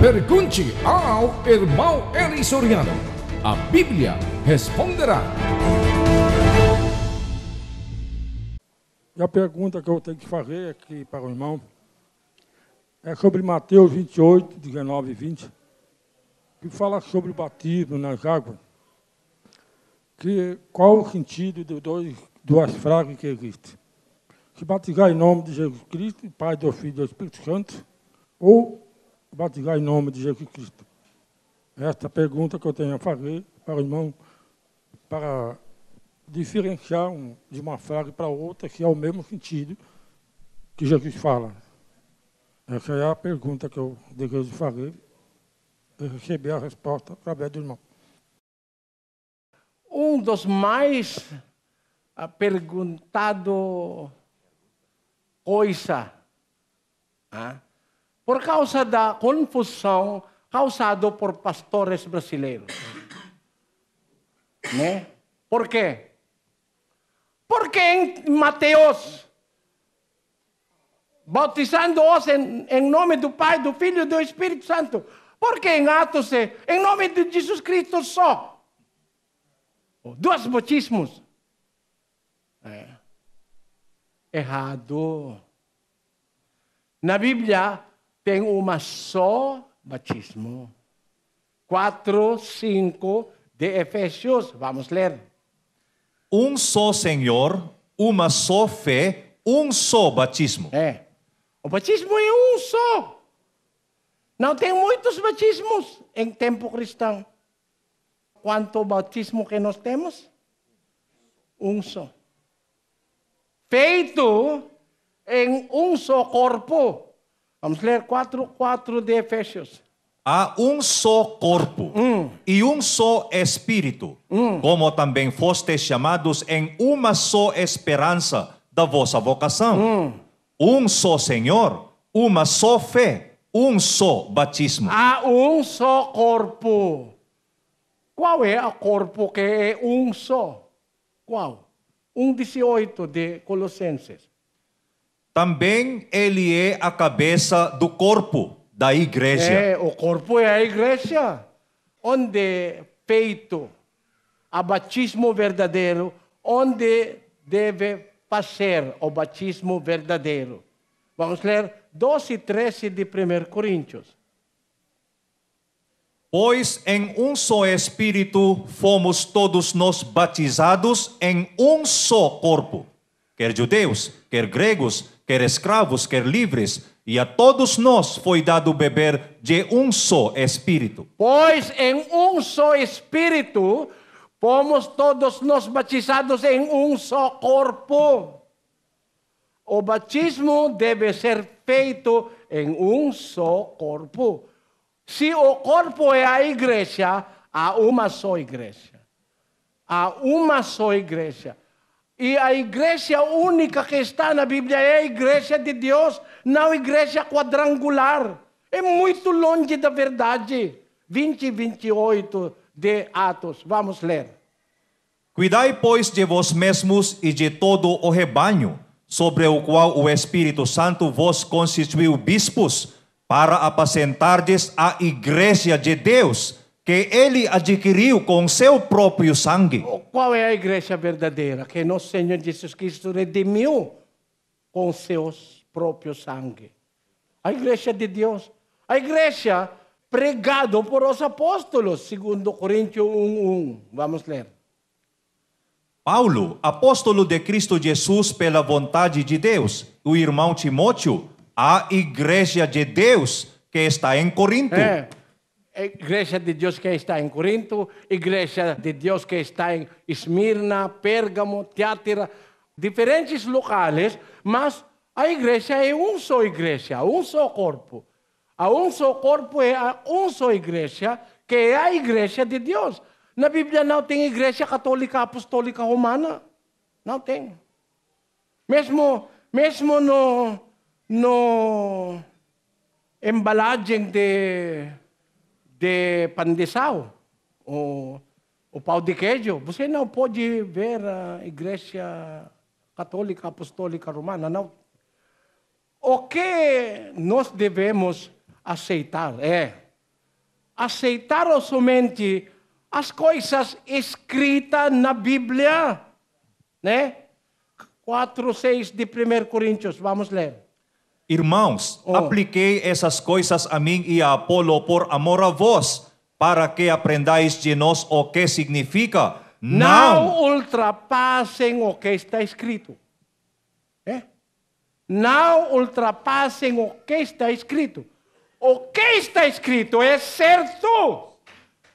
Pergunte ao irmão Eli Soriano. A Bíblia responderá. E a pergunta que eu tenho que fazer aqui para o irmão é sobre Mateus 28, 19 e 20, que fala sobre o batismo nas águas. Qual o sentido de duas frases que existem? Se batizar em nome de Jesus Cristo, Pai, do Filho e do Espírito Santo, ou batizar em nome de Jesus Cristo? Esta é a pergunta que eu tenho a fazer para o irmão, para diferenciar de uma frase para outra, que é o mesmo sentido que Jesus fala. Essa é a pergunta que eu desejo fazer e receber a resposta através do irmão. Um dos mais perguntado coisa, por causa da confusão causada por pastores brasileiros. Né? Por quê? Porque em Mateus, bautizando-os em nome do Pai, do Filho e do Espírito Santo. Porque em Atos, em nome de Jesus Cristo só. Dois batismos. Errado. Na Bíblia, tem uma só batismo. 4, 5 de Efésios. Vamos ler. Um só Senhor, uma só fé, um só batismo. O batismo é um só. Não tem muitos batismos em tempo cristão. Quanto batismo que nós temos? Um só. Feito em um só corpo. Vamos ler 4 de Efésios. Há um só corpo e um só Espírito, como também fostes chamados em uma só esperança da vossa vocação. Um só Senhor, uma só fé, um só batismo. Há um só corpo. Qual é o corpo que é um só? Qual? 1:18 de Colossenses. Também ele é a cabeça do corpo da igreja. O corpo é a igreja. Onde feito a batismo verdadeiro, onde deve fazer o batismo verdadeiro. Vamos ler 12 e 13 de 1 Coríntios. Pois em um só Espírito fomos todos nós batizados em um só corpo, quer judeus, quer gregos, quer escravos, quer livres, e a todos nós foi dado beber de um só Espírito. Pois em um só Espírito fomos todos nós batizados em um só corpo. O batismo deve ser feito em um só corpo. Se o corpo é a igreja, há uma só igreja. Há uma só igreja. E a igreja única que está na Bíblia é a igreja de Deus, não a igreja quadrangular. É muito longe da verdade. 20 e 28 de Atos. Vamos ler. Cuidai, pois, de vós mesmos e de todo o rebanho, sobre o qual o Espírito Santo vos constituiu bispos, para apacentardes a igreja de Deus, que ele adquiriu com seu próprio sangue. Qual é a igreja verdadeira? Que nosso Senhor Jesus Cristo redimiu com seus próprios sangue. A igreja de Deus. A igreja pregada por os apóstolos, 2 Coríntios 1:1. Vamos ler. Paulo, apóstolo de Cristo Jesus pela vontade de Deus, o irmão Timóteo, a igreja de Deus que está em Corinto. Igreja de Deus que está em Corinto, igreja de Deus que está em Esmirna, Pérgamo, Tiatira, diferentes locais, mas a igreja é uma só igreja, um só corpo. A um só corpo é a uma só igreja, que é a igreja de Deus. Na Bíblia não tem igreja católica apostólica romana. Não tem. Mesmo no embalagem de pandesal, o pão de queijo, você não pode ver a igreja católica apostólica romana, não. O que nós devemos aceitar é aceitar somente as coisas escritas na Bíblia. Né? 4:6 de 1 Coríntios, vamos ler. Irmãos, apliquei essas coisas a mim e a Apolo por amor a vós, para que aprendais de nós o que significa. Não ultrapassem o que está escrito. Não ultrapassem o que está escrito. O que está escrito é certo.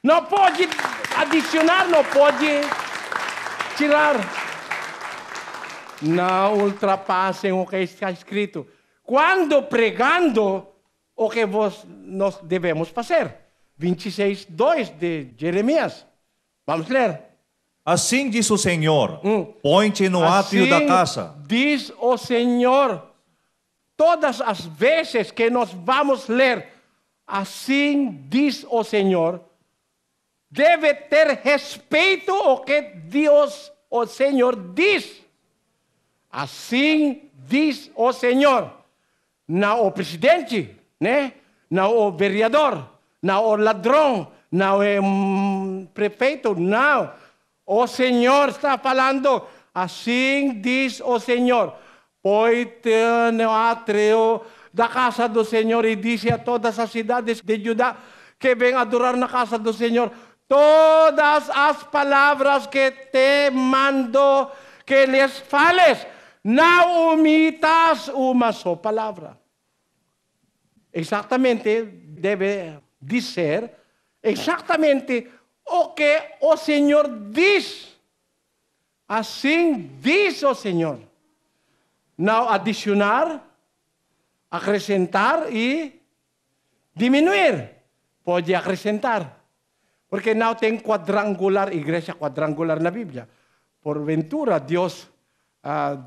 Não pode adicionar, não pode tirar. Não ultrapassem o que está escrito. Quando pregando, o que nós devemos fazer? 26:2 de Jeremias. Vamos ler. Assim diz o Senhor, põe-te no átrio da casa. Diz o Senhor. Todas as vezes que nós vamos ler, assim diz o Senhor, deve ter respeito ao que Deus, o Senhor, diz. Assim diz o Senhor. Não o presidente, né? Não o vereador, não o ladrão, não o prefeito, não. O Senhor está falando, assim diz o Senhor. Põe-te no átrio da casa do Senhor e disse a todas as cidades de Judá que venham adorar na casa do Senhor todas as palavras que te mando que lhes fales. Não omitas uma só palavra. Exatamente deve dizer exatamente o que o Senhor diz. Assim diz o Senhor. Não adicionar, acrescentar e diminuir. Pode acrescentar. Porque não tem quadrangular, igreja quadrangular na Bíblia. Porventura, Deus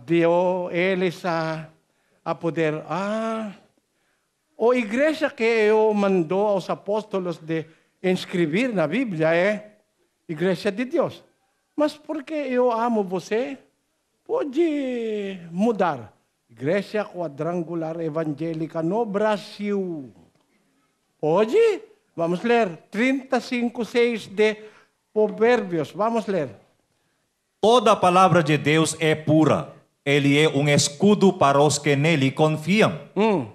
deu eles a poder. A igreja que eu mandou aos apóstolos de inscrever na Bíblia é Igreja de Deus. Mas porque eu amo você, pode mudar. Igreja Quadrangular Evangélica no Brasil. Pode? Vamos ler 35:6 de Provérbios. Vamos ler. Toda a palavra de Deus é pura. Ele é um escudo para os que nele confiam.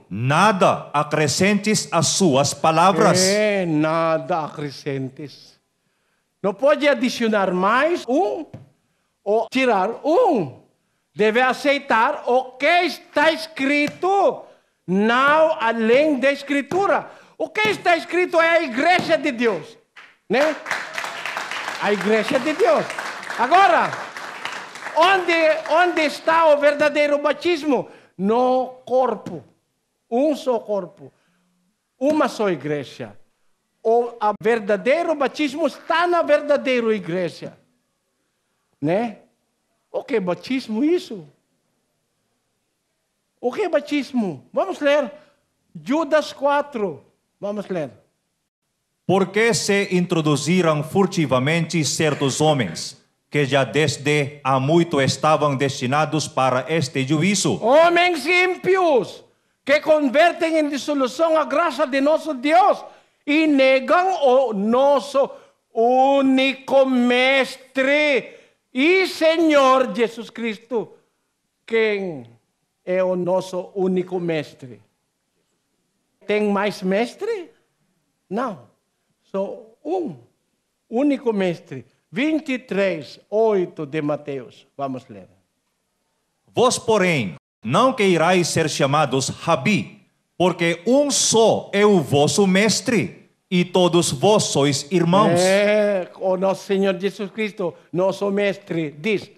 Nada acrescentes às suas palavras. Nada acrescentes. Não pode adicionar mais ou tirar Deve aceitar o que está escrito, não além da Escritura. O que está escrito é a Igreja de Deus, né? A Igreja de Deus. Agora, onde está o verdadeiro batismo? No corpo. Um só corpo. Uma só igreja. O verdadeiro batismo está na verdadeira igreja. Né? O que é batismo isso? O que é batismo? Vamos ler. Judas 4. Vamos ler. Porque se introduziram furtivamente certos homens, que já desde há muito estavam destinados para este juízo. Homens ímpios, que convertem em dissolução a graça de nosso Deus e negam o nosso único Mestre e Senhor Jesus Cristo. Quem é o nosso único Mestre? Tem mais mestre? Não. Só um único Mestre. 23:8 de Mateus. Vamos ler. Vós, porém, não queirais ser chamados Rabi, porque um só é o vosso Mestre, e todos vós sois irmãos. O nosso Senhor Jesus Cristo, nosso Mestre, diz: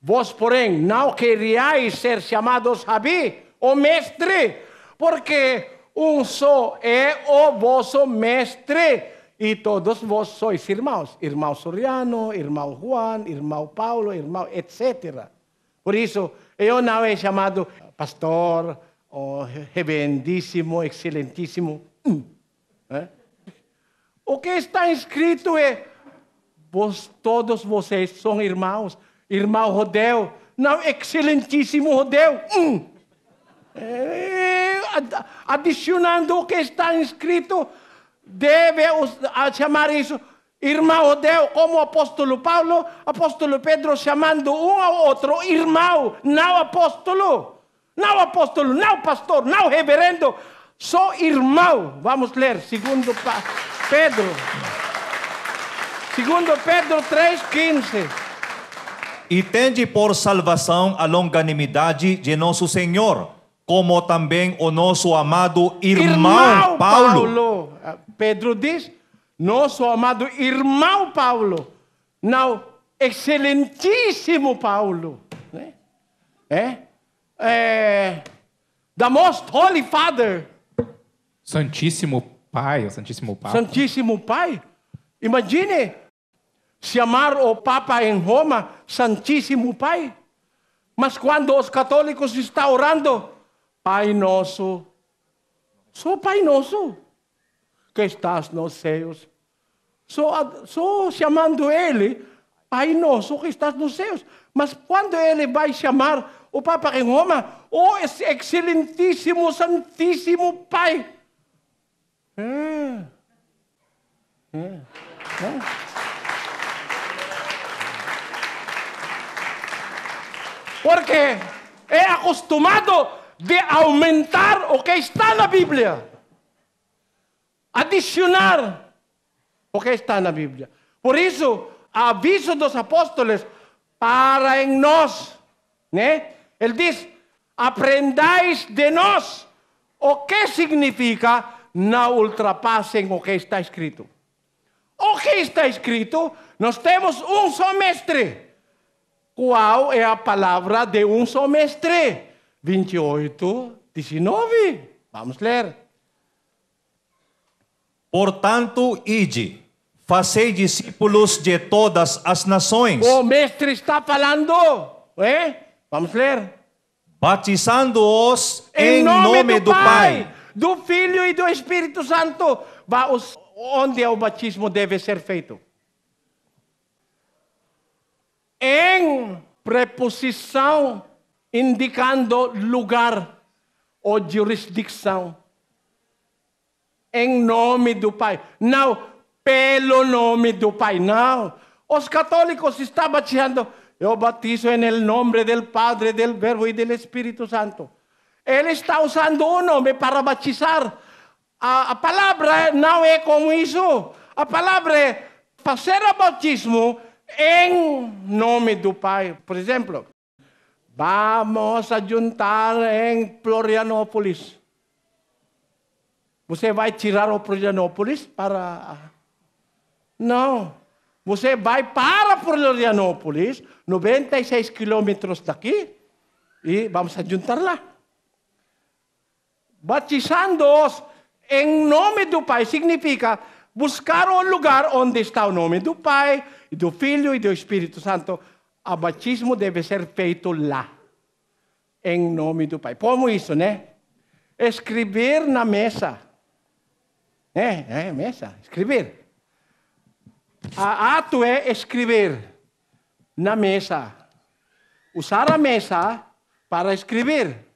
vós, porém, não queriais ser chamados Rabi, o Mestre, porque um só é o vosso Mestre, e todos vós sois irmãos. Irmão Soriano, irmão Juan, irmão Paulo, irmão, etc. Por isso, eu não é chamado pastor, ou reverendíssimo, excelentíssimo. O que está escrito é: todos vocês são irmãos. Irmão Rodel, não, excelentíssimo Rodel. Adicionando o que está escrito, deve chamar isso irmão de Deus, como o apóstolo Paulo, apóstolo Pedro, chamando um ao outro irmão, não apóstolo. Não apóstolo, não pastor, não reverendo, só irmão. Vamos ler, segundo Pedro. Segundo Pedro 3:15. E tende por salvação a longanimidade de nosso Senhor, como também o nosso amado irmão Paulo. Pedro diz, nosso amado irmão Paulo, não, excelentíssimo Paulo, né? The most holy Father. Santíssimo Pai, o Santíssimo Papa. Santíssimo Pai. Imagine chamar o Papa em Roma Santíssimo Pai. Mas quando os católicos estão orando, Pai Nosso, só Pai Nosso, que estás nos céus. Só chamando Ele, Pai Nosso, que estás nos céus. Mas quando Ele vai chamar o Papa em Roma, o excelentíssimo, santíssimo Pai. Porque é acostumado de aumentar o que está na Bíblia. Adicionar o que está na Bíblia. Por isso, aviso dos apóstolos para em nós, né? Ele diz, aprendais de nós. O que significa não ultrapassem o que está escrito? O que está escrito? Nós temos um só mestre. Qual é a palavra de um só mestre? 28:19. Vamos ler. Portanto, ide, fazei discípulos de todas as nações. O mestre está falando. Vamos ler. Batizando-os em nome do Pai, do Filho e do Espírito Santo. Onde o batismo deve ser feito? Em preposição indicando lugar ou jurisdição. Em nome do Pai. Não pelo nome do Pai. Não. Os católicos estão batizando. Eu batizo em nome do Padre, do Verbo e do Espírito Santo. Ele está usando o nome para batizar. A palavra não é como isso. A palavra é fazer o batismo em nome do Pai. Por exemplo, vamos a juntar em Florianópolis. Você vai tirar o Florianópolis para... Não. Você vai para Florianópolis, 96 quilômetros daqui, e vamos a juntar lá. Batizando-os em nome do Pai significa buscar um lugar onde está o nome do Pai, e do Filho e do Espírito Santo. O batismo deve ser feito lá, em nome do Pai. Como isso, né? Escrever na mesa. Mesa, escrever. Ato é escrever na mesa. Usar a mesa para escrever.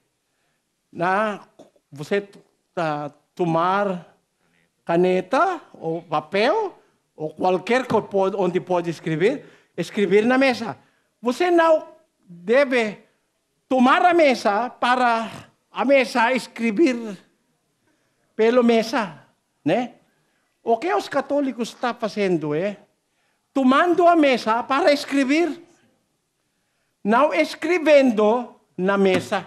Você tomar caneta ou papel ou qualquer coisa onde pode escrever na mesa. Você não deve tomar a mesa para a mesa escrever pela mesa, né? O que os católicos estão fazendo é tomando a mesa para escrever, não escrevendo na mesa.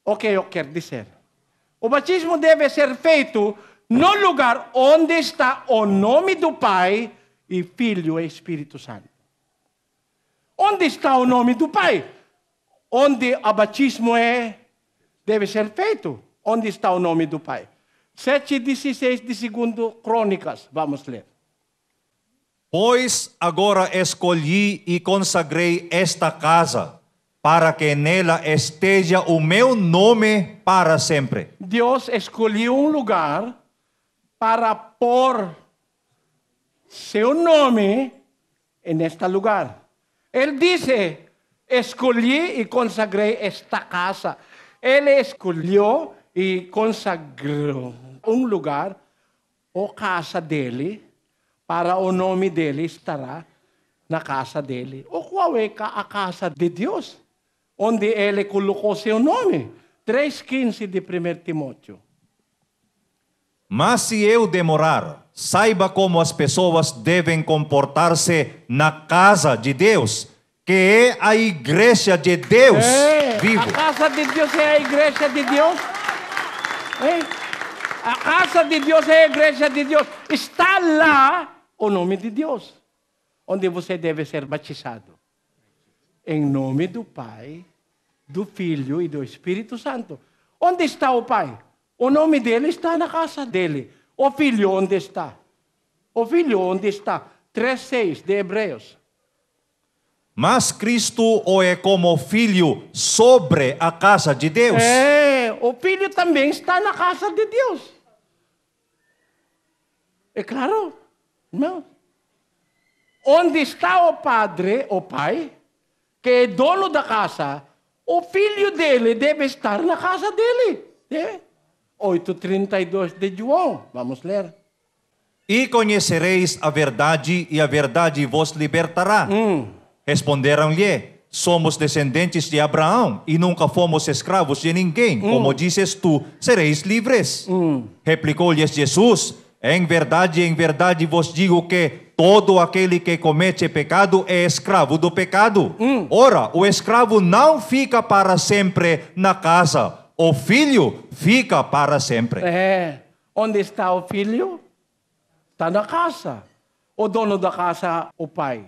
O que eu quero dizer? O batismo deve ser feito no lugar onde está o nome do Pai e Filho e Espírito Santo. Onde está o nome do Pai? Onde o batismo deve ser feito. Onde está o nome do Pai? 7:16 de 2 Crônicas. Vamos ler. Pois agora escolhi e consagrei esta casa, para que nela esteja o meu nome para sempre. Deus escolheu um lugar para pôr seu nome neste lugar. Ele disse, escolhi e consagrei esta casa. Ele escolheu e consagrou um lugar o casa dele, para o nome dele estará na casa dele. O qual é a casa de Deus? Onde ele colocou seu nome. 3:15 de 1 Timóteo. Mas se eu demorar, saiba como as pessoas devem comportar-se na casa de Deus, que é a igreja de Deus vivo. A casa de Deus é a igreja de Deus. A casa de Deus é a igreja de Deus. Está lá o nome de Deus, onde você deve ser batizado. Em nome do Pai, do Filho e do Espírito Santo. Onde está o Pai? O nome dele está na casa dele. O Filho onde está? O Filho onde está? 3:6 de Hebreus. Mas Cristo o é como filho sobre a casa de Deus. O Filho também está na casa de Deus. É claro? Não. Onde está o Padre, o Pai, que é dono da casa, o Filho dele deve estar na casa dele. 8:32 de João. Vamos ler. E conhecereis a verdade, e a verdade vos libertará. Responderam-lhe: somos descendentes de Abraão e nunca fomos escravos de ninguém. Como dizes tu, sereis livres. Replicou-lhes Jesus: em verdade vos digo que todo aquele que comete pecado é escravo do pecado. Ora, o escravo não fica para sempre na casa, o filho fica para sempre. Onde está o filho? Está na casa. O dono da casa, o pai.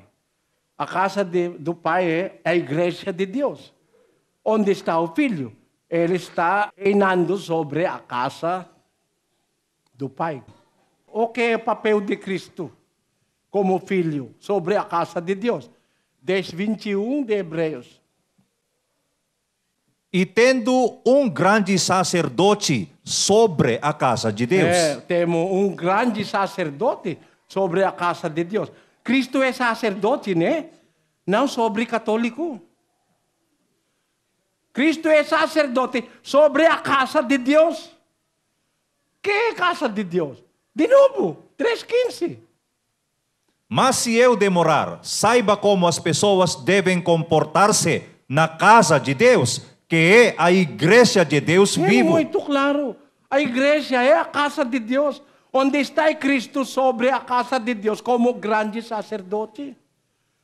A casa do pai é a igreja de Deus. Onde está o filho? Ele está reinando sobre a casa do pai. O que é o papel de Cristo como filho sobre a casa de Deus? 10:21 de Hebreus. E tendo um grande sacerdote sobre a casa de Deus. Temos um grande sacerdote sobre a casa de Deus. Cristo é sacerdote, né? Não sobre católico. Cristo é sacerdote sobre a casa de Deus. Que é a casa de Deus? De novo, 3:15. Mas se eu demorar, saiba como as pessoas devem comportar-se na casa de Deus, que é a igreja de Deus vivo. É muito claro. A igreja é a casa de Deus, onde está Cristo sobre a casa de Deus como grande sacerdote.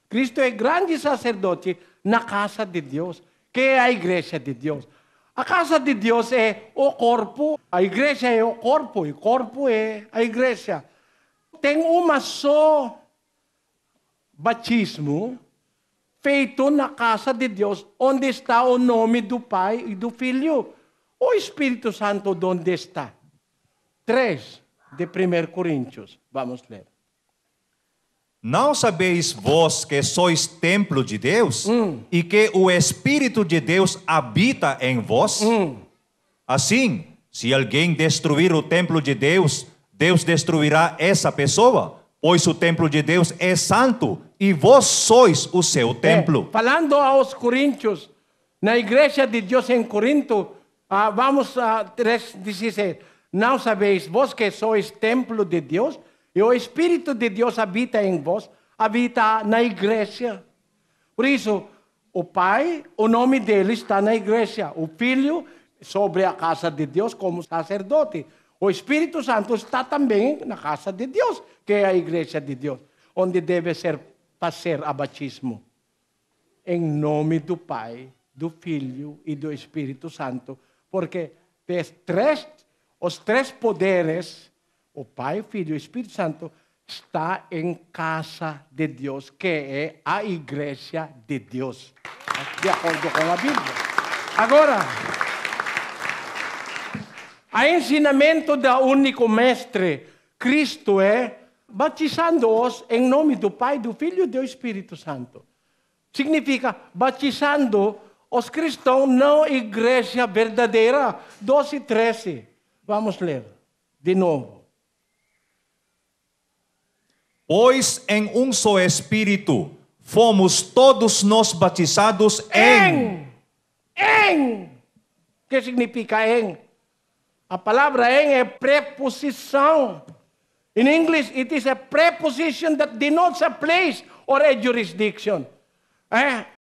Cristo é grande sacerdote na casa de Deus, que é a igreja de Deus. A casa de Deus é o corpo, a igreja é o corpo, e o corpo é a igreja. Tem uma só batismo feito na casa de Deus, onde está o nome do Pai e do Filho. O Espírito Santo, onde está? 3 de 1 Coríntios. Vamos ler. Não sabeis vós que sois templo de Deus e que o Espírito de Deus habita em vós? Assim, se alguém destruir o templo de Deus, Deus destruirá essa pessoa, pois o templo de Deus é santo e vós sois o seu templo. Falando aos coríntios, na igreja de Deus em Corinto, vamos a 3:16. Não sabeis vós que sois templo de Deus e o Espírito de Deus habita em vós, habita na igreja. Por isso, o Pai, o nome dele está na igreja. O Filho, sobre a casa de Deus como sacerdote. O Espírito Santo está também na casa de Deus, que é a igreja de Deus, onde deve fazer a batismo. Em nome do Pai, do Filho e do Espírito Santo. Porque os três poderes, o Pai, o Filho e o Espírito Santo, está em casa de Deus, que é a igreja de Deus. De acordo com a Bíblia. Agora, o ensinamento do único mestre, Cristo, é batizando-os em nome do Pai, do Filho e do Espírito Santo. Significa batizando os cristãos na igreja verdadeira. 12:13. Vamos ler de novo. Pois em um só Espírito fomos todos nós batizados em. Que significa em? A palavra em é preposição. In English, it is a preposition that denotes a place or a jurisdiction.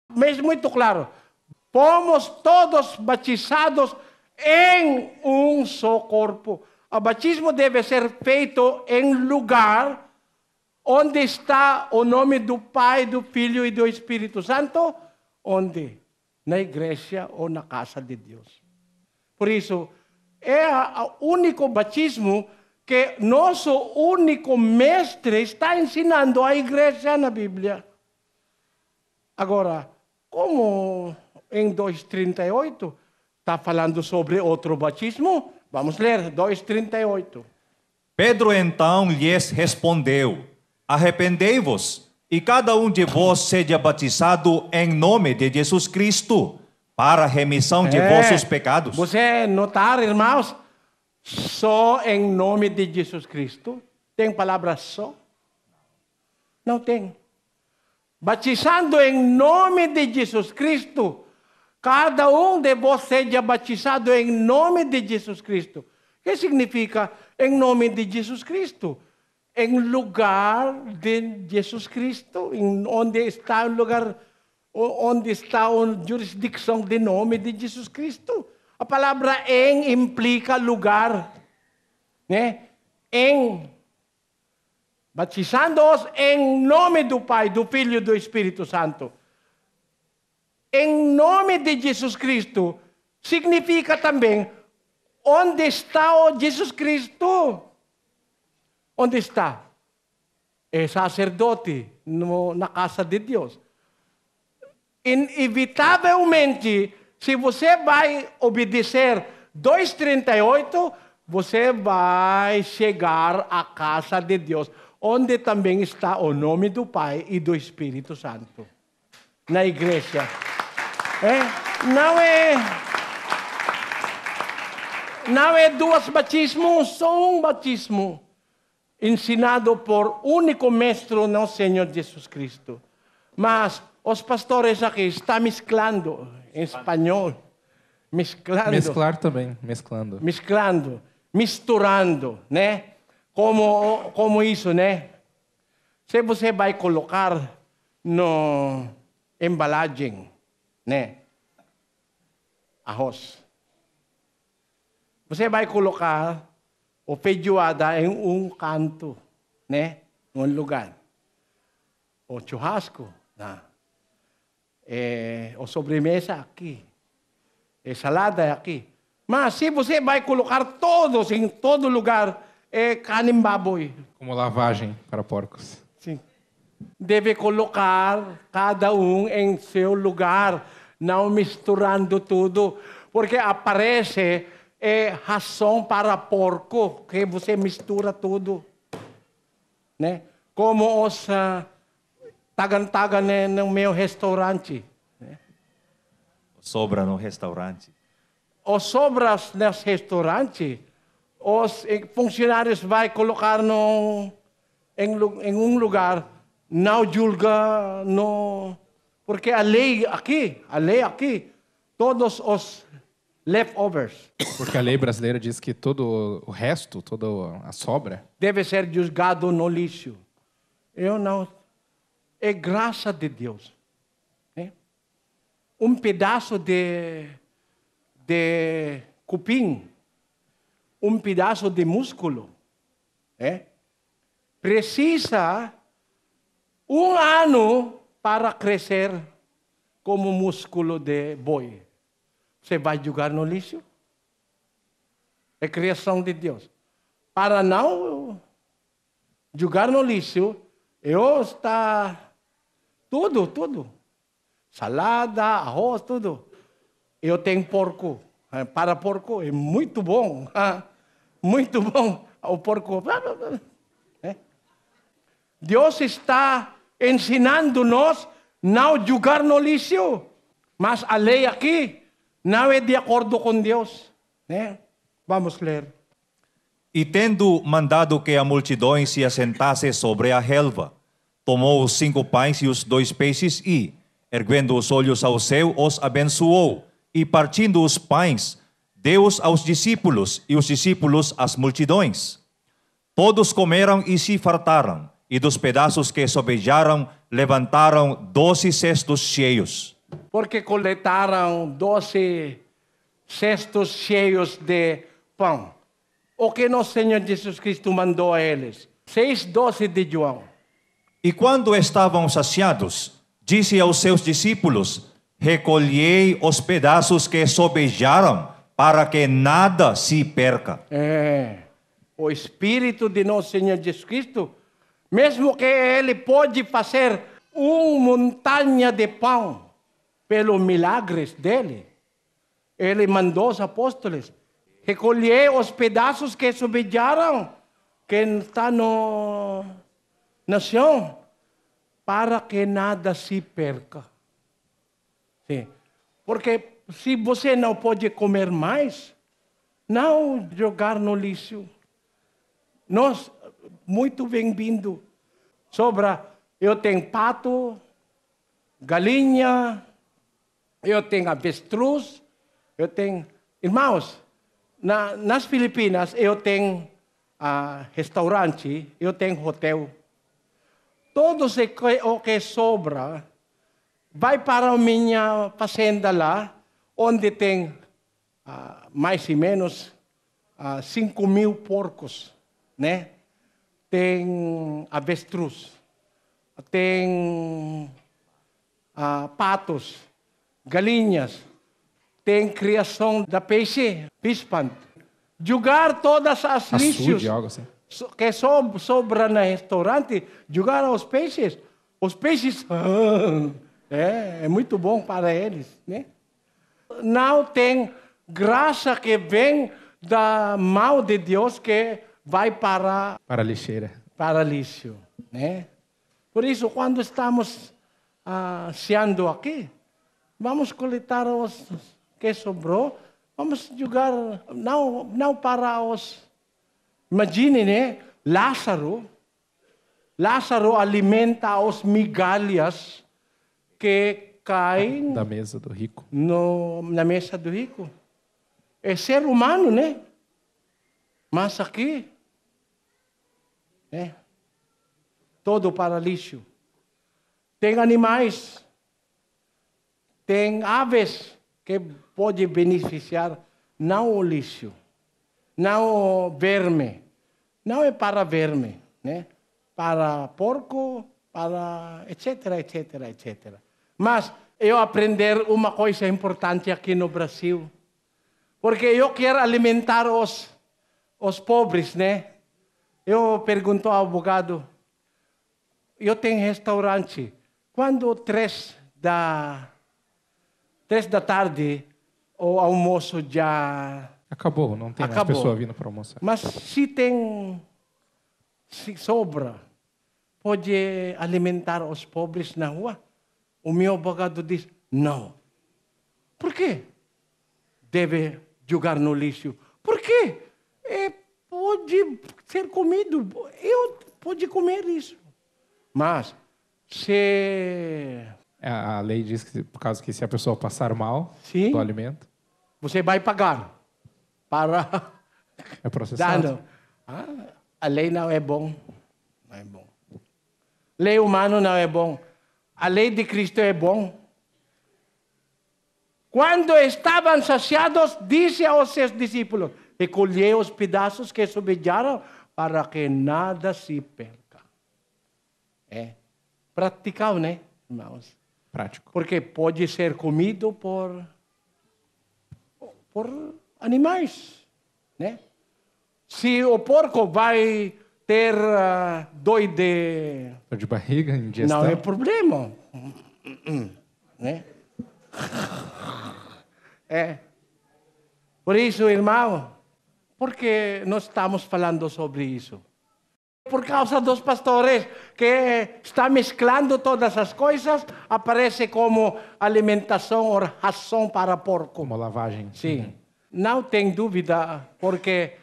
Mas muito claro. Fomos todos batizados em um só corpo. O batismo deve ser feito em lugar onde está o nome do Pai, do Filho e do Espírito Santo. Onde? Na igreja ou na casa de Deus. Por isso, é o único batismo que nosso único mestre está ensinando à igreja na Bíblia. Agora, como em 2:38 está falando sobre outro batismo, vamos ler 2:38. Pedro então lhes respondeu: Arrependei-vos, e cada um de vós seja batizado em nome de Jesus Cristo, para a remissão de vossos pecados. Você notar, irmãos, só em nome de Jesus Cristo? Tem palavra só? Não tem. Batizando em nome de Jesus Cristo, cada um de vós seja batizado em nome de Jesus Cristo. O que significa em nome de Jesus Cristo? Em lugar de Jesus Cristo, onde está o lugar, onde está a jurisdição de nome de Jesus Cristo. A palavra em implica lugar, né? Em, batizando-os em nome do Pai, do Filho e do Espírito Santo. Em nome de Jesus Cristo significa também onde está o Jesus Cristo. Onde está? É sacerdote na casa de Deus. Inevitavelmente, se você vai obedecer 2:38, você vai chegar à casa de Deus, onde também está o nome do Pai e do Espírito Santo. Na igreja. Não é dois batismos, só um batismo. Ensinado por único mestre, nosso Senhor Jesus Cristo. Mas os pastores aqui estão mesclando em espanhol. Mesclar também, mesclando. Mesclando, misturando, né? Como isso, né? Se você vai colocar no embalagem, né? Arroz. Você vai colocar o feijoada em um canto, né? Um lugar. O churrasco, o sobremesa aqui. A salada aqui. Mas se você vai colocar todos em todo lugar, é carne baboy. Como lavagem para porcos. Sim. Deve colocar cada um em seu lugar, não misturando tudo, porque aparece ração para porco, que você mistura tudo, né? Como os tagan-tagan no meu restaurante. Né? Sobra no restaurante. Os sobras no restaurante, os funcionários vão colocar em um lugar, não julga, porque a lei aqui, todos os leftovers. Porque a lei brasileira diz que todo o resto, toda a sobra, deve ser juzgado no lixo. Eu não. É graça de Deus. Né? Um pedaço de cupim, um pedaço de músculo, precisa 1 ano para crescer como músculo de boi. Você vai jogar no lixo? É criação de Deus. Para não jogar no lixo, está tudo. Salada, arroz, tudo. Eu tenho porco. Para porco é muito bom. Muito bom. O porco. Deus está ensinando-nos não jogar no lixo. Mas a lei aqui não é de acordo com Deus. Né? Vamos ler. E tendo mandado que a multidão se assentasse sobre a relva, tomou os 5 pães e os 2 peixes e, erguendo os olhos ao céu, os abençoou. E partindo os pães, deu-os aos discípulos e os discípulos às multidões. Todos comeram e se fartaram, e dos pedaços que sobejaram, levantaram 12 cestos cheios. Porque coletaram 12 cestos cheios de pão. O que nosso Senhor Jesus Cristo mandou a eles. 6:12 de João. E quando estavam saciados, disse aos seus discípulos: recolhei os pedaços que sobejaram, para que nada se perca. O Espírito de nosso Senhor Jesus Cristo, mesmo que Ele pode fazer uma montanha de pão pelos milagres dele, Ele mandou os apóstolos recolher os pedaços que sobejaram, que está no chão, para que nada se perca. Sim. Porque se você não pode comer mais, não jogar no lixo. Nós, muito bem-vindo. Sobra, eu tenho pato, galinha, eu tenho avestruz, eu tenho... Irmãos, nas Filipinas, eu tenho restaurante, eu tenho hotel. Todo o que sobra vai para a minha fazenda lá, onde tem mais ou menos 5.000 porcos, né? Tem avestruz, tem patos, galinhas, tem criação da peixe, fish pond. Jogar todas as lixos algo assim. que sobra no restaurante, jogar aos peixes. Os peixes, é muito bom para eles, né? Não tem graça que vem da mão de Deus que vai para a lixeira. Para lixo, né? Por isso, quando estamos seando aqui, vamos coletar os que sobrou, vamos jogar, não para os... Imagine, né? Lázaro alimenta os migalhas que caem da mesa do rico. Na mesa do rico. É ser humano, né? Mas aqui, né? Todo para lixo. Tem animais, tem aves que pode beneficiar, não o lixo, não o verme. Não é para verme, né? Para porco, para etc, etc, etc. Mas eu aprender uma coisa importante aqui no Brasil, porque eu quero alimentar os pobres, né? Eu pergunto ao advogado, eu tenho restaurante, quando 3 da tarde o almoço já... Acabou, não tem mais pessoa vindo para almoçar. Mas se sobra, pode alimentar os pobres na rua? O meu advogado diz, não. Por quê? Deve jogar no lixo. Por quê? Pode ser comido. Eu pode comer isso. Mas se... A lei diz que, por causa que se a pessoa passar mal do alimento... Você vai pagar para... É processado. A lei não é bom. Não é bom. Lei humana não é bom. A lei de Cristo é bom. Quando estavam saciados, disse aos seus discípulos, recolhei os pedaços que sobejaram para que nada se perca. É pratical, né, irmãos? Prático. Porque pode ser comido por animais, né? Se o porco vai ter dor de barriga, indigestão, não é problema, né? Por isso, irmão, porque nós estamos falando sobre isso? Por causa dos pastores que estão mesclando todas as coisas, aparece como alimentação ou ração para porco. como lavagem. Sim, não tem dúvida, porque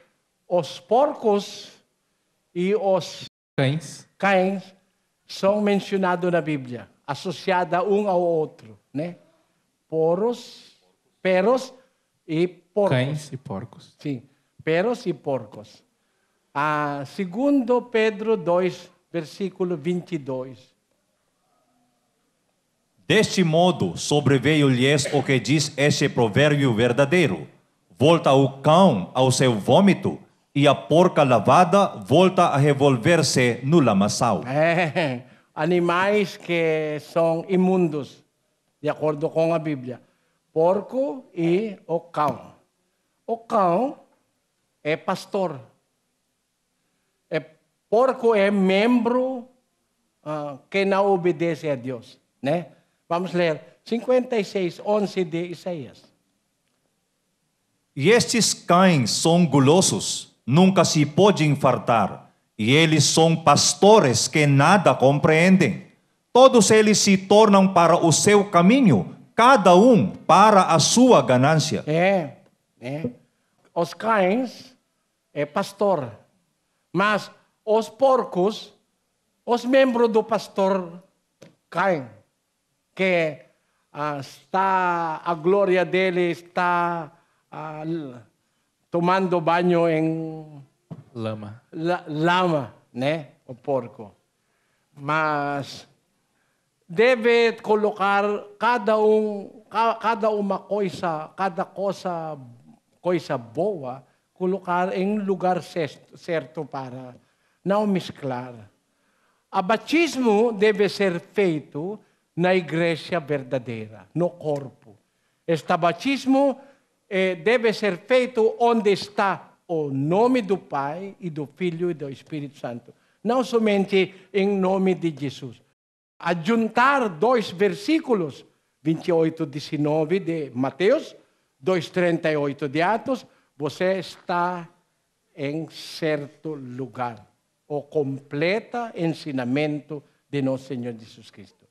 os porcos e os cães são mencionados na Bíblia, associados um ao outro, né? Peros e porcos. Cães e porcos. Sim, peros e porcos. Segundo Pedro 2, versículo 22. Deste modo, sobreveio-lhes o que diz este provérbio verdadeiro: volta o cão ao seu vômito, e a porca lavada volta a revolver-se no lamaçal. Animais que são imundos, de acordo com a Bíblia. Porco e o cão. O cão é pastor. Porco é membro que não obedece a Deus, né? Vamos ler 56:11 de Isaías. E estes cães são gulosos, nunca se podem fartar, e eles são pastores que nada compreendem. Todos eles se tornam para o seu caminho, cada um para a sua ganância. Os cães é pastor, mas os porcos, os membros do pastor caem, que a glória dele está tomando banho em Lama. lama, né? O porco. Mas deve colocar cada coisa boa, colocar em lugar certo para não mesclar. O batismo deve ser feito na igreja verdadeira, no corpo. Este batismo deve ser feito onde está o nome do Pai e do Filho e do Espírito Santo. Não somente em nome de Jesus. Adjuntar 2 versículos, 28:19 de Mateus, 2:38 de Atos, você está em certo lugar. O completo ensinamento de nosso Senhor Jesus Cristo.